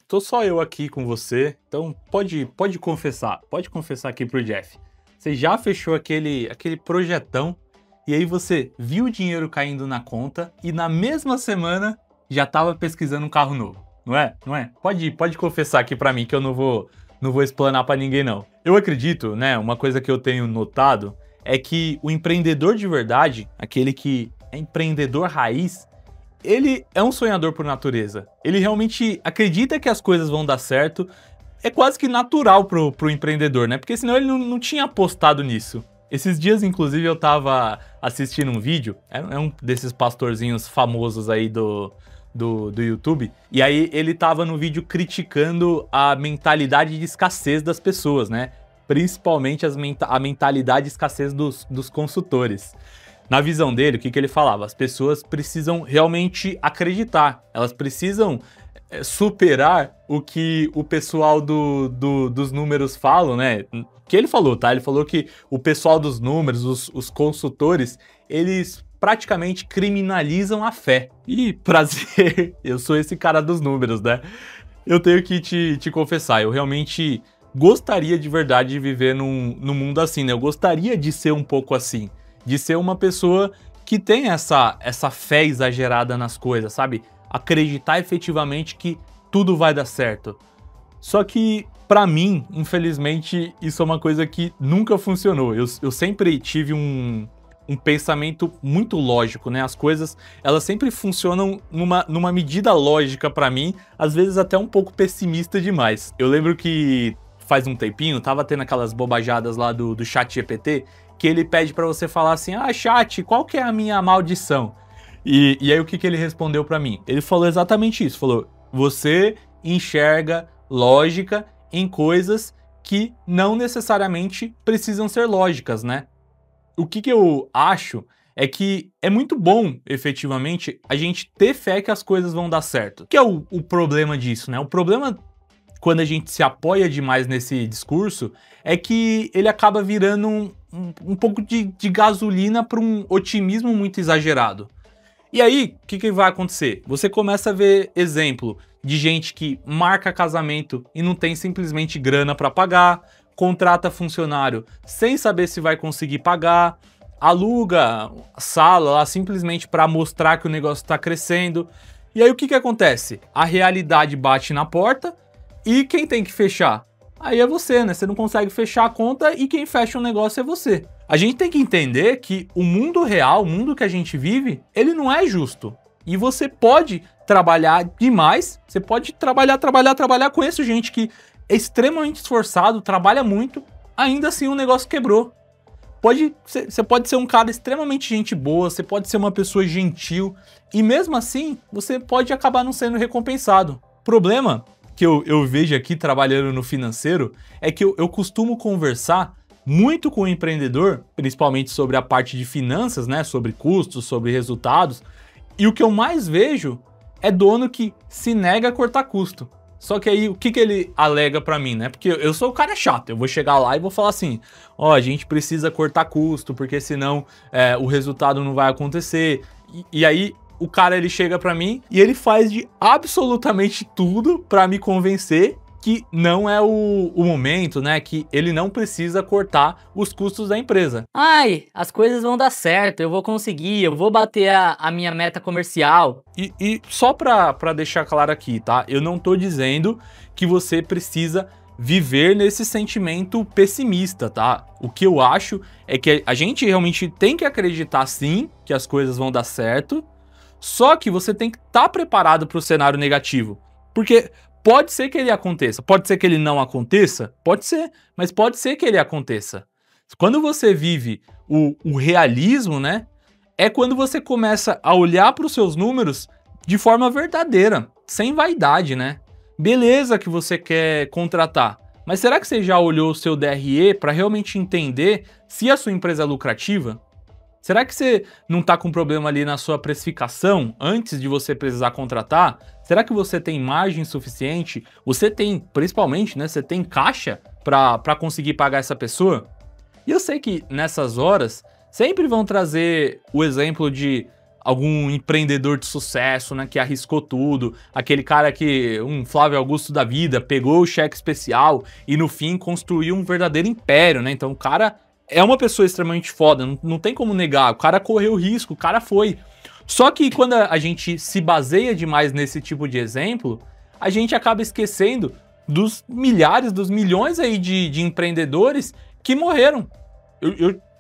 tô só eu aqui com você, então pode confessar aqui pro Jeff. Você já fechou aquele projetão e aí você viu o dinheiro caindo na conta e na mesma semana já tava pesquisando um carro novo, não é? Não é? Pode confessar aqui pra mim que eu não vou explanar pra ninguém não. Eu acredito, né, uma coisa que eu tenho notado é que o empreendedor de verdade, aquele que é empreendedor raiz, ele é um sonhador por natureza. Ele realmente acredita que as coisas vão dar certo. É quase que natural pro empreendedor, né? Porque senão ele não tinha apostado nisso. Esses dias, inclusive, eu tava assistindo um vídeo, é um desses pastorzinhos famosos aí do YouTube, e aí ele tava no vídeo criticando a mentalidade de escassez das pessoas, né? Principalmente a mentalidade de escassez dos consultores. Na visão dele, o que ele falava? As pessoas precisam realmente acreditar, elas precisam superar o que o pessoal dos números falam, né? Que ele falou, tá? Ele falou que o pessoal dos números, os consultores, eles praticamente criminalizam a fé. E prazer, eu sou esse cara dos números, né? Eu tenho que te confessar, eu realmente gostaria de verdade de viver num mundo assim, né? Eu gostaria de ser um pouco assim, de ser uma pessoa que tem essa fé exagerada nas coisas, sabe? Acreditar efetivamente que tudo vai dar certo. Só que, pra mim, infelizmente, isso é uma coisa que nunca funcionou. Eu sempre tive um pensamento muito lógico, né? As coisas, elas sempre funcionam numa medida lógica pra mim, às vezes até um pouco pessimista demais. Eu lembro que faz um tempinho, tava tendo aquelas bobajadas lá do ChatGPT, que ele pede pra você falar assim, ah, chat, qual que é a minha maldição? E aí o que ele respondeu pra mim? Ele falou exatamente isso, falou, você enxerga lógica em coisas que não necessariamente precisam ser lógicas, né? O que eu acho é que é muito bom, efetivamente, a gente ter fé que as coisas vão dar certo. Que é o problema disso, né? O problema, quando a gente se apoia demais nesse discurso, é que ele acaba virando um pouco de gasolina para um otimismo muito exagerado. E aí, o que vai acontecer? Você começa a ver exemplo de gente que marca casamento e não tem simplesmente grana para pagar, contrata funcionário sem saber se vai conseguir pagar, aluga sala lá simplesmente para mostrar que o negócio está crescendo. E aí o que acontece? A realidade bate na porta e quem tem que fechar? Aí é você, né? Você não consegue fechar a conta e quem fecha o negócio é você. A gente tem que entender que o mundo real, o mundo que a gente vive, ele não é justo. E você pode trabalhar demais, você pode trabalhar. Conheço gente que é extremamente esforçado, trabalha muito, ainda assim o negócio quebrou. Você pode ser um cara extremamente gente boa, você pode ser uma pessoa gentil, e mesmo assim, você pode acabar não sendo recompensado. O problema que eu vejo aqui trabalhando no financeiro é que eu costumo conversar muito com o empreendedor, principalmente sobre a parte de finanças, né? Sobre custos, sobre resultados. E o que eu mais vejo é dono que se nega a cortar custo. Só que aí, o que ele alega pra mim, né? Porque eu sou o cara chato, eu vou chegar lá e vou falar assim, ó, a gente precisa cortar custo, porque senão o resultado não vai acontecer. E aí, o cara, ele chega pra mim e ele faz de absolutamente tudo pra me convencer que não é o momento, né? Que ele não precisa cortar os custos da empresa. Ai, as coisas vão dar certo, eu vou conseguir, eu vou bater a minha meta comercial. E só pra deixar claro aqui, tá? Eu não tô dizendo que você precisa viver nesse sentimento pessimista, tá? O que eu acho é que a gente realmente tem que acreditar sim que as coisas vão dar certo, só que você tem que estar preparado para o cenário negativo. Porque pode ser que ele aconteça, pode ser que ele não aconteça, pode ser, mas pode ser que ele aconteça. Quando você vive o realismo, né, é quando você começa a olhar para os seus números de forma verdadeira, sem vaidade, né? Beleza que você quer contratar, mas será que você já olhou o seu DRE para realmente entender se a sua empresa é lucrativa? Será que você não está com problema ali na sua precificação antes de você precisar contratar? Será que você tem margem suficiente? Você tem, principalmente, né? Você tem caixa para conseguir pagar essa pessoa? E eu sei que nessas horas sempre vão trazer o exemplo de algum empreendedor de sucesso, né, que arriscou tudo, aquele cara que, um Flávio Augusto da vida, pegou o cheque especial e no fim construiu um verdadeiro império, né? Então o cara é uma pessoa extremamente foda, não tem como negar, o cara correu risco, o cara foi. Só que quando a gente se baseia demais nesse tipo de exemplo, a gente acaba esquecendo dos milhares, dos milhões aí de empreendedores que morreram.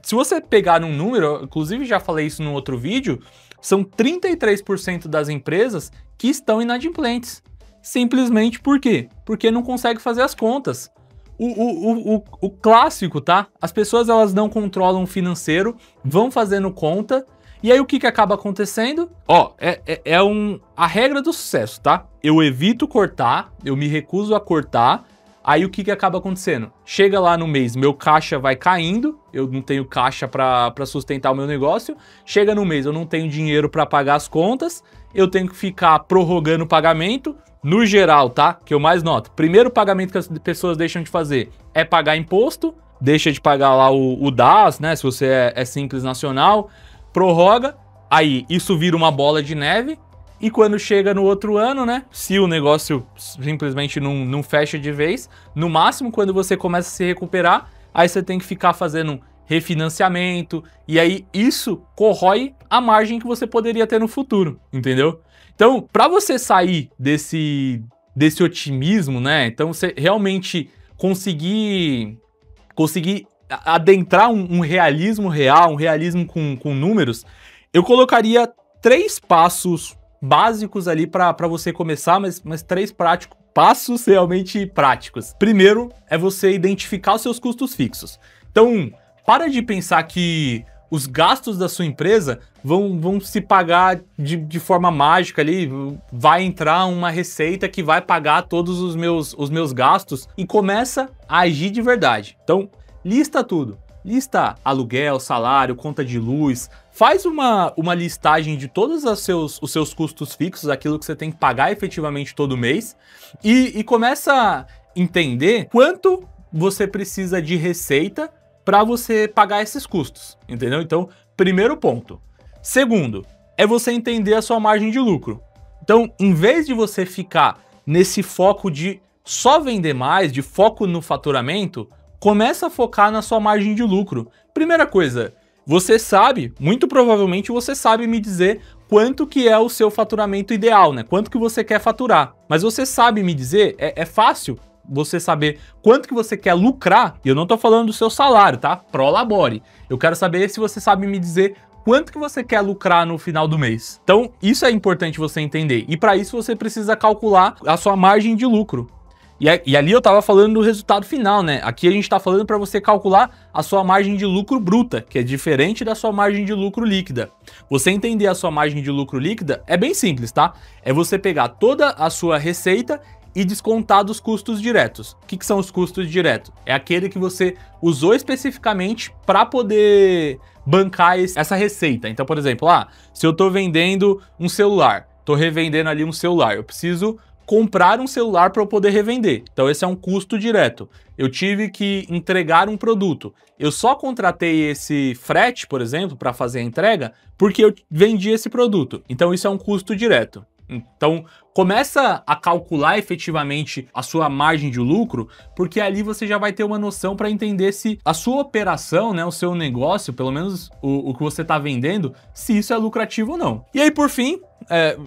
Se você pegar um número, inclusive já falei isso num outro vídeo, são 33% das empresas que estão inadimplentes. Simplesmente por quê? Porque não consegue fazer as contas. O clássico, tá? As pessoas elas não controlam o financeiro, vão fazendo conta, e aí o que acaba acontecendo? Ó, a regra do sucesso, tá? Eu evito cortar, eu me recuso a cortar, aí o que acaba acontecendo? Chega lá no mês, meu caixa vai caindo, eu não tenho caixa para sustentar o meu negócio, chega no mês, eu não tenho dinheiro para pagar as contas, eu tenho que ficar prorrogando o pagamento. No geral, tá? Que eu mais noto. Primeiro pagamento que as pessoas deixam de fazer é pagar imposto, deixa de pagar lá o DAS, né? Se você é Simples Nacional, prorroga, aí isso vira uma bola de neve, e quando chega no outro ano, né? Se o negócio simplesmente não fecha de vez, no máximo quando você começa a se recuperar, aí você tem que ficar fazendo refinanciamento, e aí isso corrói a margem que você poderia ter no futuro, entendeu? Então, para você sair desse otimismo, né? Então, você realmente conseguir adentrar um realismo real, um realismo com números, eu colocaria 3 passos básicos ali para você começar, mas 3 passos realmente práticos. Primeiro é você identificar os seus custos fixos. Então, para de pensar que os gastos da sua empresa vão se pagar de forma mágica ali, vai entrar uma receita que vai pagar todos os meus gastos, e começa a agir de verdade. Então, lista tudo. Lista aluguel, salário, conta de luz, faz uma listagem de todos os seus custos fixos, aquilo que você tem que pagar efetivamente todo mês, e começa a entender quanto você precisa de receita para você pagar esses custos, entendeu? Então, primeiro ponto. Segundo, é você entender a sua margem de lucro. Então, em vez de você ficar nesse foco de só vender mais, de foco no faturamento, começa a focar na sua margem de lucro. Primeira coisa, você sabe, muito provavelmente você sabe me dizer quanto que é o seu faturamento ideal, né? Quanto que você quer faturar. Mas você sabe me dizer, é fácil você saber quanto que você quer lucrar, e eu não tô falando do seu salário, tá? Prolabore. Eu quero saber se você sabe me dizer quanto que você quer lucrar no final do mês. Então, isso é importante você entender. E para isso você precisa calcular a sua margem de lucro. E ali eu tava falando do resultado final, né? Aqui a gente tá falando para você calcular a sua margem de lucro bruta, que é diferente da sua margem de lucro líquida. Você entender a sua margem de lucro líquida é bem simples, tá? É você pegar toda a sua receita e descontar dos custos diretos. O que são os custos diretos? É aquele que você usou especificamente para poder bancar essa receita. Então, por exemplo, se eu tô vendendo um celular, tô revendendo ali um celular, eu preciso comprar um celular para eu poder revender. Então esse é um custo direto. Eu tive que entregar um produto. Eu só contratei esse frete, por exemplo, para fazer a entrega, porque eu vendi esse produto. Então isso é um custo direto. Então começa a calcular efetivamente a sua margem de lucro, porque ali você já vai ter uma noção para entender se a sua operação, né, o seu negócio, pelo menos o que você está vendendo, se isso é lucrativo ou não. E aí, por fim,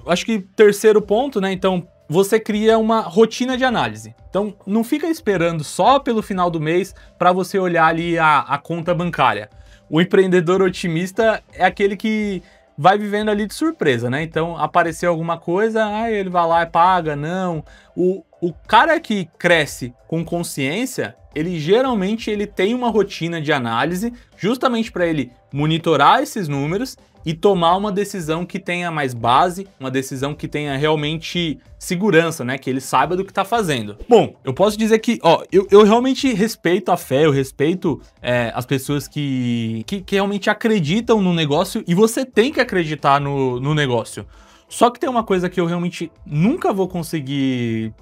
acho que terceiro ponto, né? Então, você cria uma rotina de análise. Então, não fica esperando só pelo final do mês para você olhar ali a conta bancária. O empreendedor otimista é aquele que vai vivendo ali de surpresa, né? Então, apareceu alguma coisa, ele vai lá e paga, não. O cara que cresce com consciência, ele geralmente tem uma rotina de análise justamente para ele monitorar esses números e tomar uma decisão que tenha mais base, uma decisão que tenha realmente segurança, né? Que ele saiba do que tá fazendo. Bom, eu posso dizer que, eu realmente respeito a fé, eu respeito as pessoas que realmente acreditam no negócio, e você tem que acreditar no negócio. Só que tem uma coisa que eu realmente nunca vou conseguir,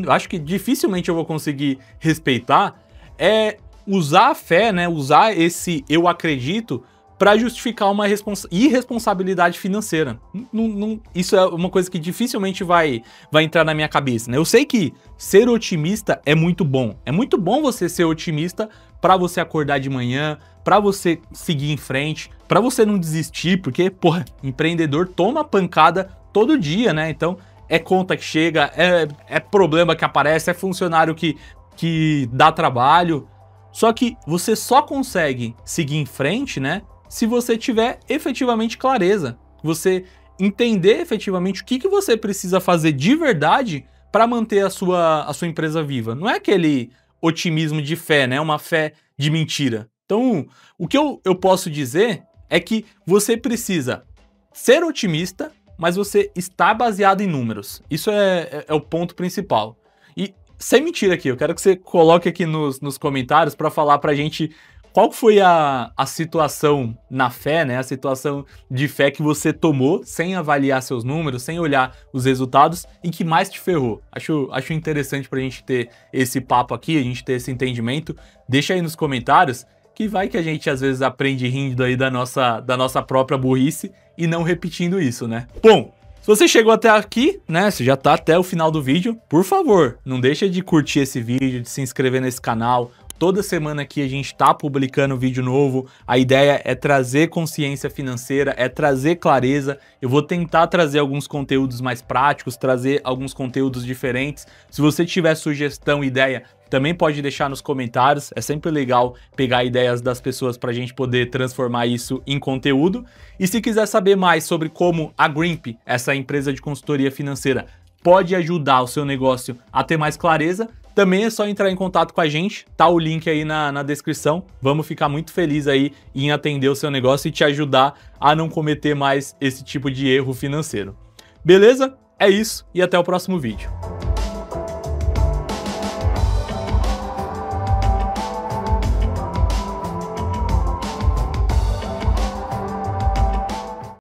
acho que dificilmente eu vou conseguir respeitar, é usar a fé, né? Usar esse eu acredito para justificar uma irresponsabilidade financeira. Isso é uma coisa que dificilmente vai entrar na minha cabeça, né? Eu sei que ser otimista é muito bom. É muito bom você ser otimista para você acordar de manhã, para você seguir em frente, para você não desistir, porque, porra, empreendedor toma pancada todo dia, né? Então, é conta que chega, é problema que aparece, é funcionário que dá trabalho. Só que você só consegue seguir em frente, né, se você tiver efetivamente clareza. Você entender efetivamente o que você precisa fazer de verdade para manter a sua empresa viva. Não é aquele otimismo de fé, né? Uma fé de mentira. Então, o que eu posso dizer é que você precisa ser otimista, mas você está baseado em números. Isso é o ponto principal. E sem mentira aqui, eu quero que você coloque aqui nos comentários para falar pra gente qual foi a situação na fé, né? A situação de fé que você tomou sem avaliar seus números, sem olhar os resultados e que mais te ferrou. Acho interessante pra gente ter esse papo aqui, a gente ter esse entendimento. Deixa aí nos comentários que vai que a gente às vezes aprende rindo aí da nossa própria burrice e não repetindo isso, né? Bom, se você chegou até aqui, né, se já tá até o final do vídeo, por favor, não deixa de curtir esse vídeo, de se inscrever nesse canal. Toda semana aqui a gente tá publicando vídeo novo, a ideia é trazer consciência financeira, é trazer clareza. Eu vou tentar trazer alguns conteúdos mais práticos, trazer alguns conteúdos diferentes. Se você tiver sugestão, ideia, também pode deixar nos comentários. É sempre legal pegar ideias das pessoas para a gente poder transformar isso em conteúdo. E se quiser saber mais sobre como a Grimp, essa empresa de consultoria financeira, pode ajudar o seu negócio a ter mais clareza, também é só entrar em contato com a gente, tá o link aí na descrição. Vamos ficar muito felizes aí em atender o seu negócio e te ajudar a não cometer mais esse tipo de erro financeiro. Beleza? É isso e até o próximo vídeo.